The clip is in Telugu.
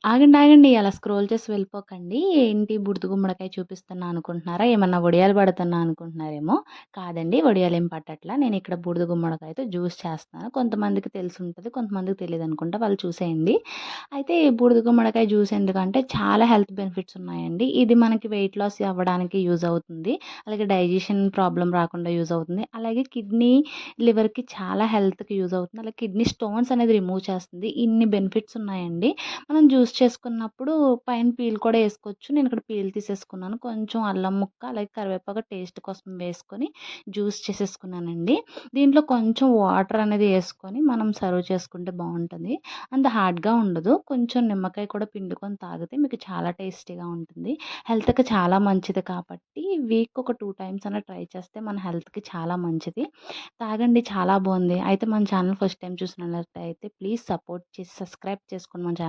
ఆగండి, ఆగండి. అలా స్క్రోల్ చేసి వెళ్ళిపోకండి. ఏంటి బూడిద గుమ్మడికాయ చూపిస్తున్నా అనుకుంటున్నారా? ఏమన్నా వడియాలు పడుతున్నా అనుకుంటున్నారేమో! కాదండి, వడియాలేం పట్టట్లా. నేనిక్కడ బూడిద గుమ్మడికాయతో జ్యూస్ చేస్తున్నాను. కొంతమందికి తెలిసుంటది, కొంతమందికి తెలీదనుకుంటా. వాళ్ళు చూసేయండి. అయితే ఈ బూడిద గుమ్మడికాయ జ్యూస్ ఎందుకంటే చాలా హెల్త్ బెనిఫిట్స్ ఉన్నాయండి. ఇది మనకి వెయిట్ లాస్ అవ్వడానికి యూజ్ అవుతుంది. అలాగే డైజెషన్ ప్రాబ్లమ్ రాకుండా యూజ్ అవుతుంది. అలాగే కిడ్నీ, లివర్‌కి చాలా హెల్త్‌కి యూజ్ అవుతుంది. అలాగే కిడ్నీ స్టోన్స్ అనేది రిమూవ్ చేస్తుంది. ఇన్ని బెనిఫిట్స్ ఉన్నాయండి. మనం జ్యూస్ చేసుకున్నప్పుడు పైన పీల్ కూడా ఏసుకోవచ్చు. నేనిక్కడ పీల్ తీసేసుకున్నాను. కొంచెం అల్లం ముక్క, అలాగే కరివేపాకు టేస్ట్ కోసం వేసుకొని జ్యూస్ చేసేసుకున్నానండి. దీంట్లో కొంచెం వాటర్ అనేది యేసుకొని మనం సర్వ్ చేసుకుంటే బావుంటది. అంత హార్డ్‌గా ఉండదు. కొంచెం నిమ్మకాయ కూడా పిండుకొని తాగితే మీకు చాలా టేస్టీగా ఉంటుంది. హెల్త్‌కి చాలా మంచిది కాబట్టి వీక్ ఒక 2 టైమ్స్ అన్నా ట్రై చేస్తే మన హెల్త్‌కి చాలా మంచిది. తాగండి, చాలా బావుంది. అయితే మన ఛానల్ ఫస్ట్ టైమ్ చూసినట్లయితే ప్లీజ్ సపోర్ట్ చేసి సబ్స్క్రైబ్ చేసుకోండి మన ఛానల్.